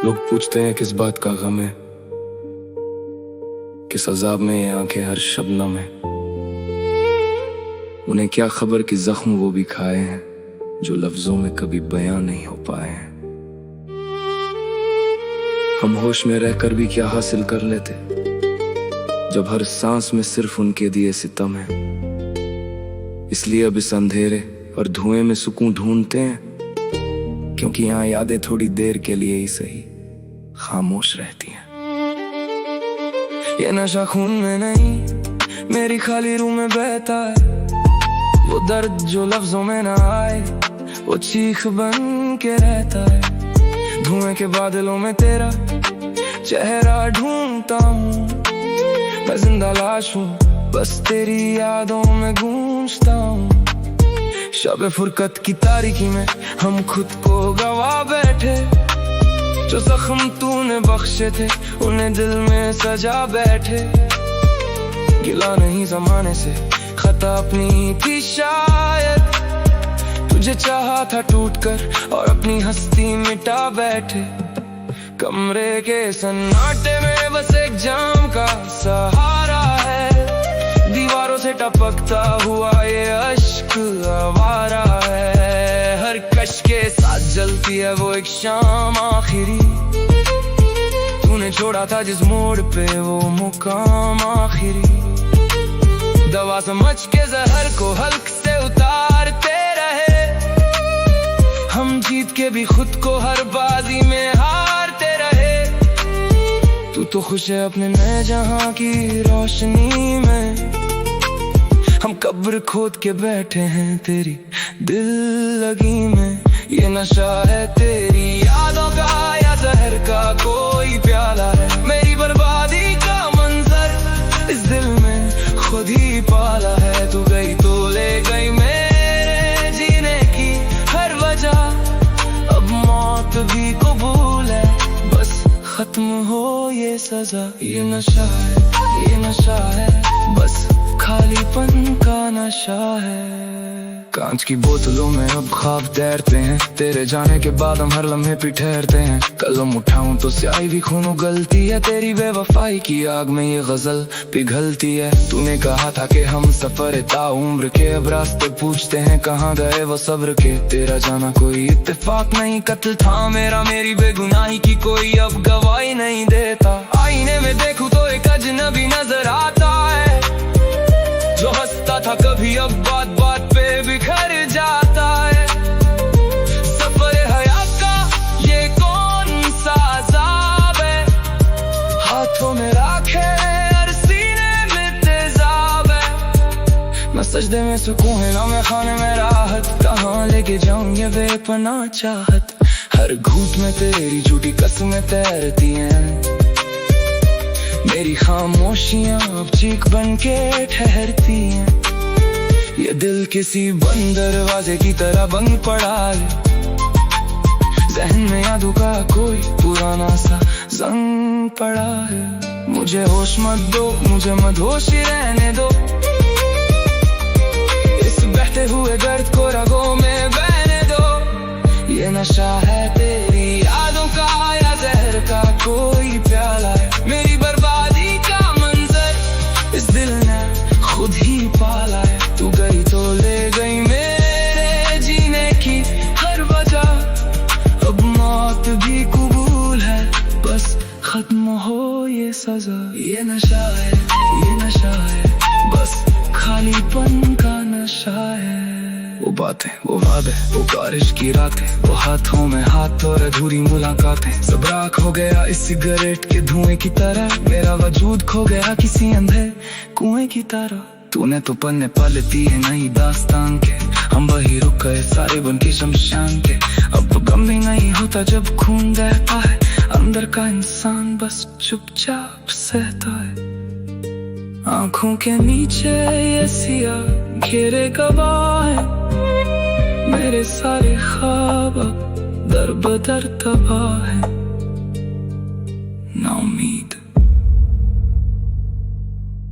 लोग पूछते हैं किस बात का गम है, किस अजाब में ये आंखें हर शबनम है। उन्हें क्या खबर कि जख्म वो भी खाए हैं जो लफ्जों में कभी बयां नहीं हो पाए हैं। हम होश में रहकर भी क्या हासिल कर लेते जब हर सांस में सिर्फ उनके दिए सितम है। इसलिए अब इस अंधेरे और धुएं में सुकून ढूंढते हैं, क्योंकि यहाँ यादें थोड़ी देर के लिए ही सही खामोश रहती हैं। ये नशा खून में नहीं मेरी खाली रूह में बहता है। वो दर्द जो लफ्जों में ना आए वो चीख बन के रहता है। धुएं के बादलों में तेरा चेहरा ढूंढता हूँ, मैं जिंदा लाश हूँ बस तेरी यादों में गूंजता हूँ। शब फुरकत की तारीकी में हम खुद को गवा बैठे, जो जख्म तूने बख्शे थे उन्हें दिल में सजा बैठे। गिला नहीं जमाने से खता अपनी थी शायद, तुझे चाहा था टूटकर और अपनी हस्ती मिटा बैठे। कमरे के सन्नाटे में बस एक जाम का सहारा है, दीवारों से टपकता हुआ ये अश्क आवारा है। हर कश के साथ जलती है वो एक शाम आखिरी, तूने छोड़ा था जिस मोड़ पे वो मुकाम आखिरी। दवा समझ के जहर को हल्क से उतारते रहे, हम जीत के भी खुद को हर बाजी में हारते रहे। तू तो खुश है अपने नए जहां की रोशनी में, हम कब्र खोद के बैठे हैं तेरी दिल लगी में। ये नशा है तेरी यादों का या जहर का कोई प्याला है, मेरी बर्बादी का मंजर इस दिल में खुद ही पाला है। तू गई तो ले गई मेरे जीने की हर वजह, अब मौत भी कबूल है बस खत्म हो ये सजा। ये नशा है, ये नशा है, बस खालीपन का नशा है। कांच की बोतलों में अब ख्वाब तैरते हैं, तेरे जाने के बाद हम हर लम्हे पे ठहरते हैं। कलम उठाऊं तो स्याही भी खून उगलती है, तेरी बेवफाई की आग में ये गजल पिघलती है। तूने कहा था कि हम सफर ताउम्र के, अब रास्ते पूछते हैं कहाँ गए वो सब्र के। तेरा जाना कोई इत्तेफाक नहीं, कत्ल था मेरा, मेरी बेगुनाही की कोई अब गवाही नहीं देता। आईने में देखूं तो एक अजनबी नजर आता है, जो हंसता था कभी अब बात बात पे बिखर जाता है। सफर हयात का ये कौन सा अज़ाब है, हाथों में राखे और सीने में तेजाब है। न सजदे में सुकून है ना मैं खाने में राहत, कहाँ लेके जाऊं ये बेपनाह चाहत। हर घूंट में तेरी झूठी कसमें तैरती हैं, मेरी खामोशियां अब चीख बन के ठहरती हैं। ये दिल किसी बंद दरवाजे की तरह बंद पड़ा है, जहन में यादों का कोई पुराना सा जंग पड़ा है। मुझे होश मत दो, मुझे मदहोशी रहने दो, इस बहते हुए दर्द को रगों में बहने दो। ये नशा है तेरी यादों का या जहर का कोई प्याला है, मेरी बर्बादी का मंजर इस दिल ने खुद ही पाला है। तू गई तो ले गई मेरे जीने की हर वजह, अब मौत भी कबूल है बस खत्म हो ये सजा। ये नशा है, ये नशा है, बस खालीपन का नशा है। वो बातें, वो वादे, वो बारिश की रातें, वो हाथों में हाथ और अधूरी मुलाकातें। सब राख हो गया इस सिगरेट के धुएं की तरह, मेरा वजूद खो गया किसी अंधे कुएं की तरह। तूने तो पन्ने पलटी है नई दास्तान के, हम वही रुक गए सारे बन के शमशान के। अब गम भी नहीं होता जब खून बहता है, अंदर का इंसान बस चुपचाप सहता है। आंखों के नीचे ये सिया घेरे गवाह है, मेरे सारे ख्वाब दर बदर तबाह है।